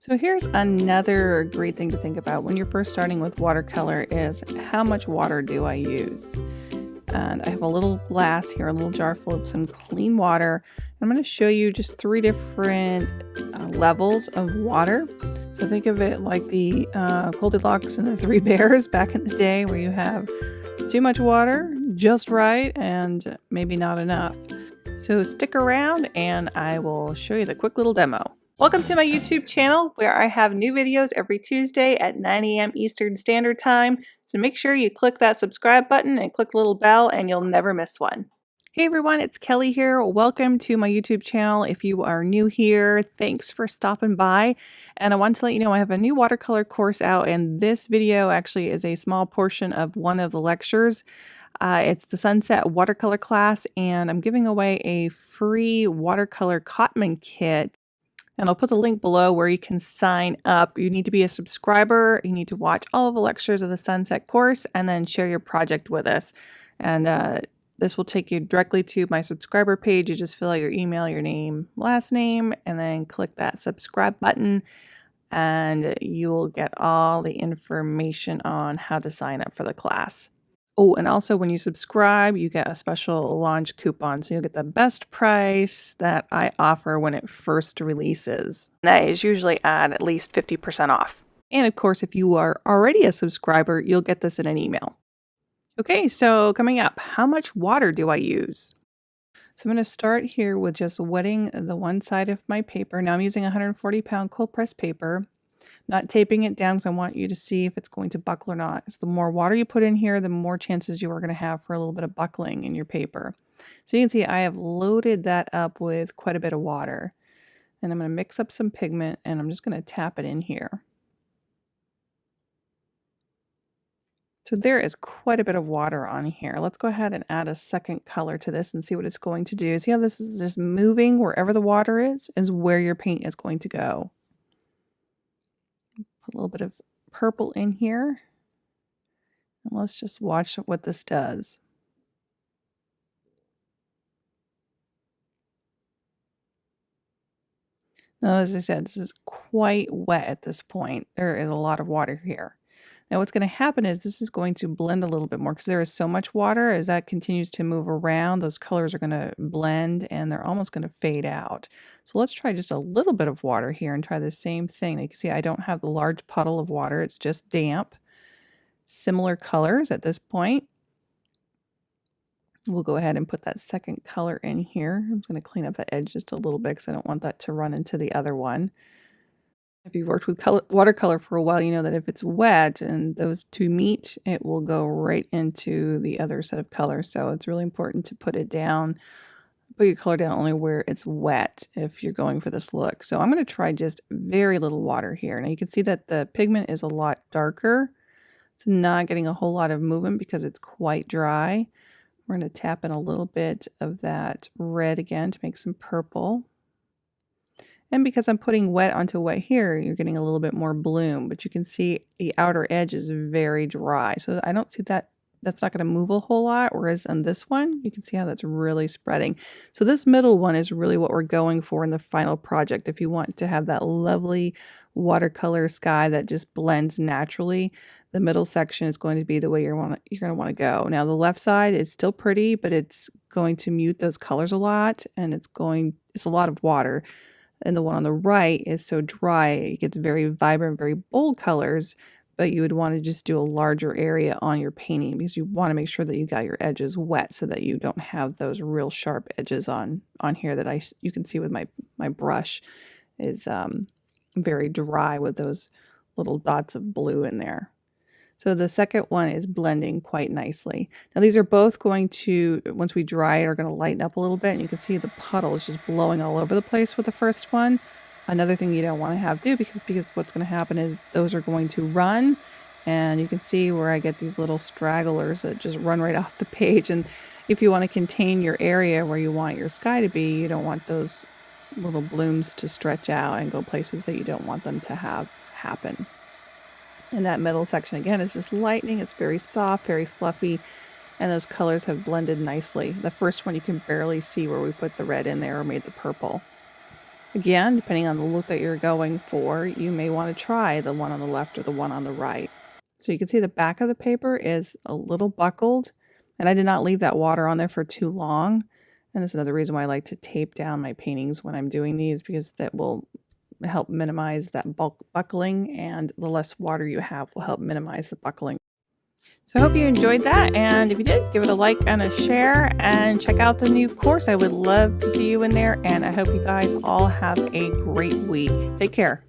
So here's another great thing to think about when you're first starting with watercolor is how much water do I use? And I have a little glass here, a little jar full of some clean water. I'm going to show you just three different levels of water. So think of it like the Goldilocks and the Three Bears back in the day, where you have too much water, just right, and maybe not enough. So stick around and I will show you the quick little demo. Welcome to my YouTube channel, where I have new videos every Tuesday at 9 a.m. Eastern Standard Time. So make sure you click that subscribe button and click the little bell and you'll never miss one. Hey everyone, it's Kelly here. Welcome to my YouTube channel. If you are new here, thanks for stopping by. And I want to let you know I have a new watercolor course out, and this video actually is a small portion of one of the lectures. It's the Sunset Watercolor class, and I'm giving away a free watercolor Cotman kit. And I'll put the link below where you can sign up. You need to be a subscriber. You need to watch all of the lectures of the Sunset course and then share your project with us. And this will take you directly to my subscriber page. You just fill out your email, your name, last name, and then click that subscribe button. And you will get all the information on how to sign up for the class. Oh, and also when you subscribe, you get a special launch coupon. So you'll get the best price that I offer when it first releases. That is usually at least 50% off. And of course, if you are already a subscriber, you'll get this in an email. Okay, so coming up, how much water do I use? So I'm going to start here with just wetting the one side of my paper. Now I'm using 140-pound cold press paper. Not taping it down because I want you to see if it's going to buckle or not. So the more water you put in here, the more chances you are going to have for a little bit of buckling in your paper. So you can see I have loaded that up with quite a bit of water. And I'm going to mix up some pigment and I'm just going to tap it in here. So there is quite a bit of water on here. Let's go ahead and add a second color to this and see what it's going to do. See how this is just moving? Wherever the water is where your paint is going to go. A little bit of purple in here. And let's just watch what this does. Now, as I said, this is quite wet at this point. There is a lot of water here. Now what's going to happen is this is going to blend a little bit more because there is so much water. As that continues to move around, those colors are going to blend and they're almost going to fade out. So let's try just a little bit of water here and try the same thing. You can see I don't have the large puddle of water. It's just damp. Similar colors at this point. We'll go ahead and put that second color in here. I'm going to clean up that edge just a little bit because I don't want that to run into the other one. If you've worked with watercolor for a while, you know that if it's wet and those two meet, it will go right into the other set of colors. So it's really important to put it down, put your color down only where it's wet if you're going for this look. So I'm going to try just very little water here. Now you can see that the pigment is a lot darker. It's not getting a whole lot of movement because it's quite dry. We're going to tap in a little bit of that red again to make some purple. And because I'm putting wet onto wet here, you're getting a little bit more bloom, but you can see the outer edge is very dry. So I don't see that that's not going to move a whole lot. Whereas on this one, you can see how that's really spreading. So this middle one is really what we're going for in the final project. If you want to have that lovely watercolor sky that just blends naturally, the middle section is going to be the way you're going to want to go. Now the left side is still pretty, but it's going to mute those colors a lot, and it's a lot of water. And the one on the right is so dry, it gets very vibrant, very bold colors, but you would want to just do a larger area on your painting because you want to make sure that you got your edges wet so that you don't have those real sharp edges on here that you can see with my brush is very dry with those little dots of blue in there. So the second one is blending quite nicely. Now these are both going to, once we dry it, are going to lighten up a little bit. And you can see the puddle is just blowing all over the place with the first one. Another thing you don't want to have do because what's going to happen is those are going to run. And you can see where I get these little stragglers that just run right off the page. And if you want to contain your area where you want your sky to be, you don't want those little blooms to stretch out and go places that you don't want them to have happen. And that middle section again is just lightening. It's very soft, very fluffy, and those colors have blended nicely. The first one you can barely see where we put the red in there or made the purple. Again, depending on the look that you're going for, you may want to try the one on the left or the one on the right. So you can see the back of the paper is a little buckled, and I did not leave that water on there for too long. And that's another reason why I like to tape down my paintings when I'm doing these, because that will help minimize that buckling, and the less water you have will help minimize the buckling. So I hope you enjoyed that, and if you did, give it a like and a share, and check out the new course. I would love to see you in there, and I hope you guys all have a great week. Take care.